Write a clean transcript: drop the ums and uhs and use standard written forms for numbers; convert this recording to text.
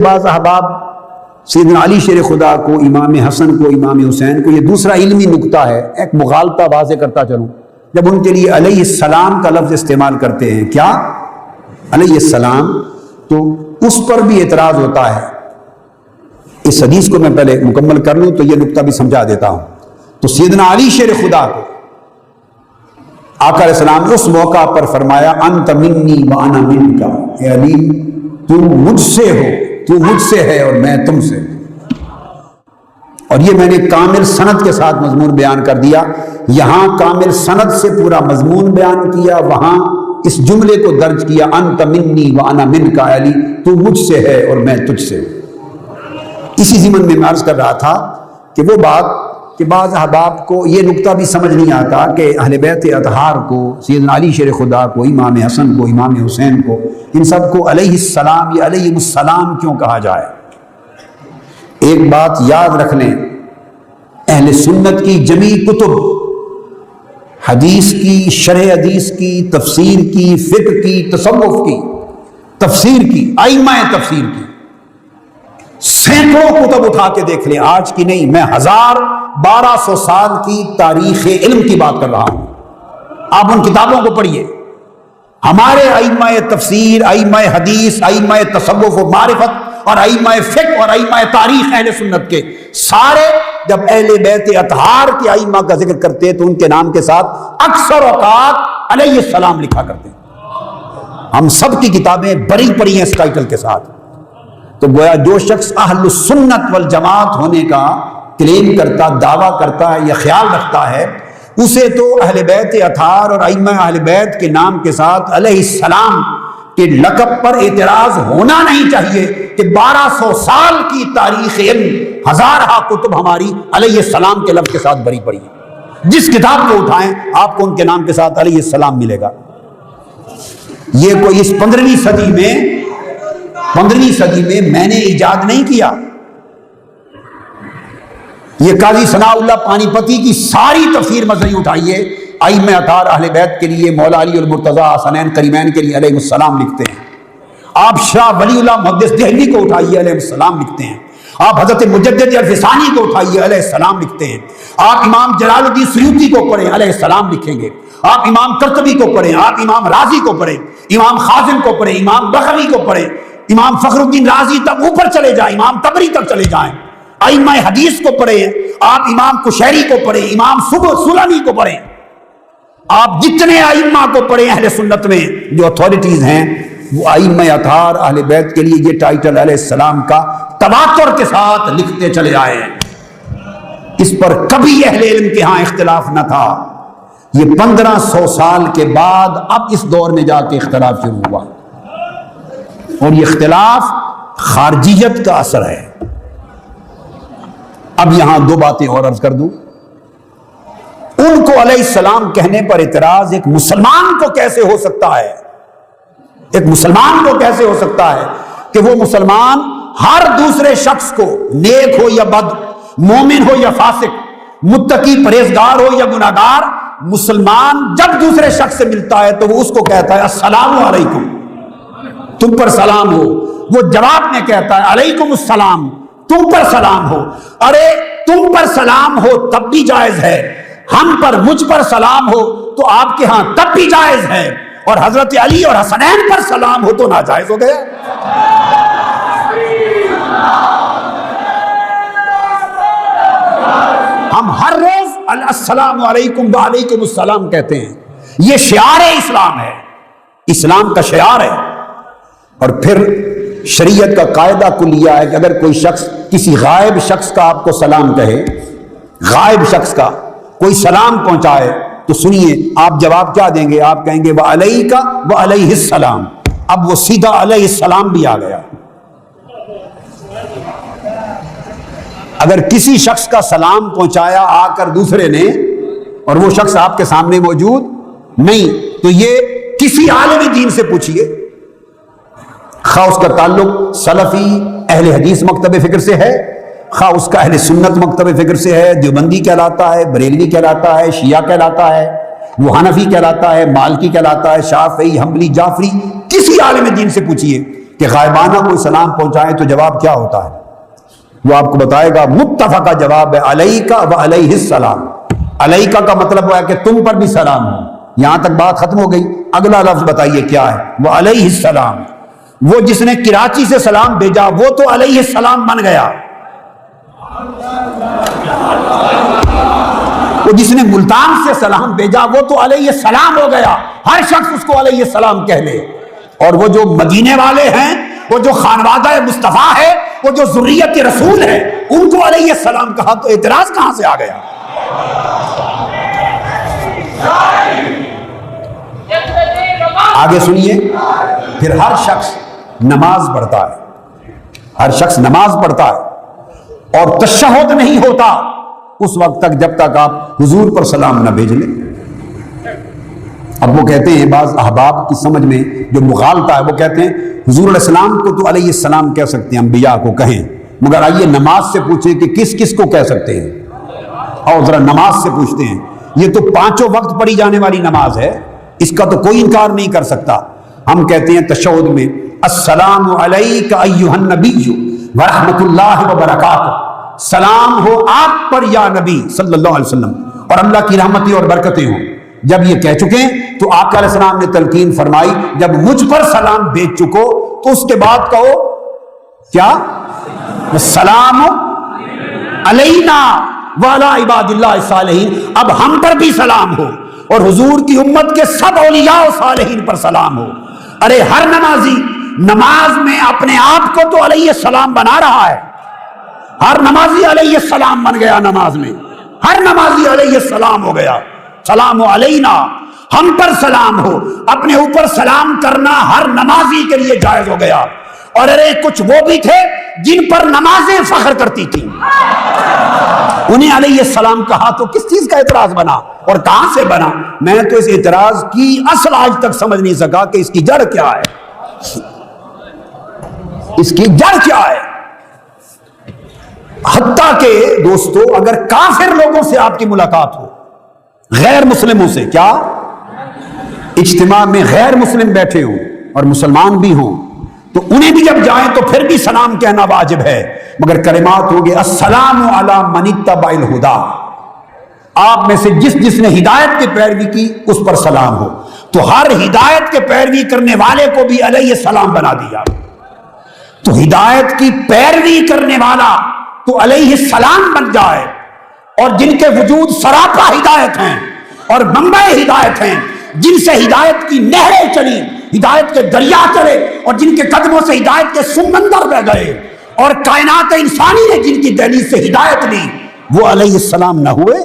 بعض احباب سیدنا علی شیر خدا کو، امام حسن کو، امام حسین کو، یہ دوسرا علمی نکتہ ہے، ایک مغالطہ واضح کرتا چلوں، جب ان کے لیے علیہ السلام کا لفظ استعمال کرتے ہیں، کیا علیہ السلام، تو اس پر بھی اعتراض ہوتا ہے۔ اس حدیث کو میں پہلے مکمل کر لوں تو یہ نکتہ بھی سمجھا دیتا ہوں۔ تو سیدنا علی شیر خدا کو آقا علیہ السلام نے اس موقع پر فرمایا انت منی وانا منکا، اے علی تم مجھ سے ہو، تو مجھ سے ہے اور میں تم سے۔ اور یہ میں نے کامل سند کے ساتھ مضمون بیان کر دیا، یہاں کامل سند سے پورا مضمون بیان کیا، وہاں اس جملے کو درج کیا انت منی وانا منکا، علی تو مجھ سے ہے اور میں تجھ سے۔ اسی ضمن میں عرض کر رہا تھا کہ وہ بات کہ بعض احباب کو یہ نکتہ بھی سمجھ نہیں آتا کہ اہل بیت اطہار کو، سیدنا علی شیر خدا کو، امام حسن کو، امام حسین کو، ان سب کو علیہ السلام یا علیہ السلام کیوں کہا جائے۔ ایک بات یاد رکھ لیں، اہل سنت کی جمیع کتب، حدیث کی، شرح حدیث کی، تفسیر کی، فقہ کی، تصوف کی، تفسیر کی، ائمہ تفسیر کی، سینکڑوں کتب اٹھا کے دیکھ لیں، آج کی نہیں، میں 1200 سال کی تاریخ علم کی بات کر رہا ہوں۔ آپ ان کتابوں کو پڑھیے، ہمارے ائمہ تفسیر، ائمہ حدیث، ائمہ تصوف و معرفت اور ائمہ فقہ اور ائمہ تاریخ اہل سنت کے سارے جب اہل بیت اطہار کے ائمہ کا ذکر کرتے تو ان کے نام کے ساتھ اکثر اوقات علیہ السلام لکھا کرتے ہیں۔ ہم سب کی کتابیں بری پڑی ہیں اس ٹائٹل کے ساتھ۔ تو گویا جو شخص اہل السنت والجماعت ہونے کا کلیم کرتا، دعویٰ کرتا ہے یا خیال رکھتا ہے، اسے تو اہل بیت اطہار اور ائمہ اہل بیت کے نام کے ساتھ علیہ السلام کے لقب پر اعتراض ہونا نہیں چاہیے کہ 1200 سال کی تاریخ علم، ہزارہ کتب ہماری علیہ السلام کے لفظ کے ساتھ بری پڑی ہیں۔ جس کتاب کو اٹھائیں آپ کو ان کے نام کے ساتھ علیہ السلام ملے گا۔ یہ کوئی اس 15ویں صدی میں میں نے ایجاد نہیں کیا، یہ قاضی ثناء اللہ پانی پتی کی ساری تفسیر مصری اٹھائیے، ائمہ اطہار اہل بیت کے لیے، مولا علی المرتضیٰ حسنین کریمین کے لیے علیہ السلام لکھتے ہیں۔ آپ شاہ ولی اللہ محدث دہلوی کو اٹھائیے، علیہ السلام لکھتے ہیں۔ آپ حضرت مجدد الفسانی کو اٹھائیے، علیہ السلام لکھتے ہیں۔ آپ امام جلال الدین سیوطی کو پڑھیں، علیہ السلام لکھیں گے۔ آپ امام قرطبی کو پڑھیں، آپ امام رازی کو پڑھیں، امام خازن کو پڑھیں، امام بغوی کو پڑھیں، امام فخر الدین رازی تک اوپر چلے جائیں، امام طبری تک چلے جائیں۔ ائمہ حدیث کو پڑھیں، آپ امام کشیری کو پڑھیں، امام سلمی کو پڑھیں، آپ جتنے ائمہ کو پڑھیں اہل سنت میں جو اتھارٹیز ہیں، وہ ائمہ اطہار اہل بیت کے لیے یہ ٹائٹل علیہ السلام کا تواتر کے ساتھ لکھتے چلے آئے ہیں۔ اس پر کبھی اہل علم کے ہاں اختلاف نہ تھا۔ یہ 1500 سال کے بعد اب اس دور میں جا کے اختلاف شروع ہوا، اور یہ اختلاف خارجیت کا اثر ہے۔ اب یہاں دو باتیں اور عرض کر دوں۔ ان کو علیہ السلام کہنے پر اعتراض ایک مسلمان کو کیسے ہو سکتا ہے؟ ایک مسلمان کو کیسے ہو سکتا ہے کہ وہ مسلمان ہر دوسرے شخص کو، نیک ہو یا بد، مومن ہو یا فاسق، متقی پرہیزگار ہو یا گناہگار، مسلمان جب دوسرے شخص سے ملتا ہے تو وہ اس کو کہتا ہے السلام علیکم، تم پر سلام ہو۔ وہ جواب میں کہتا ہے علیکم السلام، تم پر سلام ہو۔ ارے تم پر سلام ہو تب بھی جائز ہے، ہم پر، مجھ پر سلام ہو تو آپ کے ہاں تب بھی جائز ہے، اور حضرت علی اور حسنین پر سلام ہو تو ناجائز ہو گیا۔ ہم ہر روز السلام علیکم وعلیکم السلام کہتے ہیں، یہ شعار اسلام ہے، اسلام کا شعار ہے۔ اور پھر شریعت کا قاعدہ کلیہ ہے کہ اگر کوئی شخص کسی غائب شخص کا آپ کو سلام کہے، غائب شخص کا کوئی سلام پہنچائے تو سنیے آپ جواب کیا دیں گے؟ آپ کہیں گے وعلیکہ وعلیہ السلام۔ اب وہ سیدھا علیہ السلام بھی آ گیا۔ اگر کسی شخص کا سلام پہنچایا آ کر دوسرے نے اور وہ شخص آپ کے سامنے موجود نہیں، تو یہ کسی عالم دین سے پوچھئے، خواہ اس کا تعلق سلفی اہل حدیث مکتب فکر سے ہے، خواہ اس کا اہل سنت مکتب فکر سے ہے، دیوبندی کہلاتا ہے، بریلوی کہلاتا ہے، شیعہ کہلاتا ہے، وہ حنفی کہلاتا ہے، مالکی کہلاتا ہے، شافعی، حنبلی، جعفری، کسی عالم دین سے پوچھئے کہ غائبانہ کوئی سلام پہنچائے تو جواب کیا ہوتا ہے؟ وہ آپ کو بتائے گا متفقہ جواب ہے علیکہ و علیہ السلام۔ علیکہ کا مطلب ہے کہ تم پر بھی سلام ہو، یہاں تک بات ختم ہو گئی۔ اگلا لفظ بتائیے کیا ہے؟ وہ علیہ السلام۔ وہ جس نے کراچی سے سلام بھیجا وہ تو علیہ السلام بن گیا، وہ جس نے ملتان سے سلام بھیجا وہ تو علیہ السلام ہو گیا، ہر شخص اس کو علیہ السلام کہہ لے۔ اور وہ جو مدینے والے ہیں، وہ جو خانوادہ مصطفیٰ ہے، وہ جو ذریت رسول ہے، ان کو علیہ السلام کہا تو اعتراض کہاں سے آ گیا؟ آگے سنیے، پھر ہر شخص نماز پڑھتا ہے، ہر شخص نماز پڑھتا ہے اور تشہد نہیں ہوتا اس وقت تک جب تک آپ حضور پر سلام نہ بھیج لیں۔ اب وہ کہتے ہیں بعض احباب کی سمجھ میں جو مغالطہ ہے، وہ کہتے ہیں حضور علیہ السلام کو تو علیہ السلام کہہ سکتے ہیں، انبیاء کو کہیں، مگر آئیے نماز سے پوچھیں کہ کس کس کو کہہ سکتے ہیں؟ اور ذرا نماز سے پوچھتے ہیں، یہ تو پانچوں وقت پڑھی جانے والی نماز ہے، اس کا تو کوئی انکار نہیں کر سکتا۔ ہم کہتے ہیں تشہد میں السلام علیک ایھا النبی ورحمۃ اللہ وبرکاتہ، سلام ہو آپ پر یا نبی صلی اللہ علیہ وسلم، اور اللہ کی رحمتیں اور برکتیں ہوں۔ جب یہ کہہ چکے تو آقا علیہ السلام نے تلقین فرمائی جب مجھ پر سلام بھیج چکو تو اس کے بعد کہو کیا؟ السلام علینا وعلی عباد اللہ الصالحین، اب ہم پر بھی سلام ہو اور حضور کی امت کے سب اولیاء و صالحین پر سلام ہو۔ ارے ہر نمازی نماز میں اپنے آپ کو تو علیہ السلام بنا رہا ہے، ہر نمازی علیہ السلام بن گیا، نماز میں ہر نمازی علیہ السلام ہو گیا۔ سلام علینا، ہم پر سلام ہو، اپنے اوپر سلام کرنا ہر نمازی کے لیے جائز ہو گیا۔ اور ارے کچھ وہ بھی تھے جن پر نمازیں فخر کرتی تھیں، انہیں علیہ السلام کہا تو کس چیز کا اعتراض بنا اور کہاں سے بنا؟ میں تو اس اعتراض کی اصل آج تک سمجھ نہیں سکا کہ اس کی جڑ کیا ہے، اس کی جڑ کیا ہے۔ حتیٰ کہ دوستو اگر کافر لوگوں سے آپ کی ملاقات ہو، غیر مسلموں سے، کیا اجتماع میں غیر مسلم بیٹھے ہوں اور مسلمان بھی ہوں تو انہیں بھی جب جائیں تو پھر بھی سلام کہنا واجب ہے، مگر کلمات ہوگی السلام علی من اتبع الہدی، آپ میں سے جس نے ہدایت کی پیروی کی اس پر سلام ہو، تو ہر ہدایت کے پیروی کرنے والے کو بھی علیہ السلام بنا دیا۔ تو ہدایت کی پیروی کرنے والا تو علیہ السلام بن جائے، اور جن کے وجود سراپا ہدایت ہیں اور منبع ہدایت ہیں، جن سے ہدایت کی نہریں چلی، ہدایت کے دریا چلے، اور جن کے قدموں سے ہدایت کے سمندر بہ گئے، اور کائنات انسانی نے جن کی دہلیز سے ہدایت لی، وہ علیہ السلام نہ ہوئے؟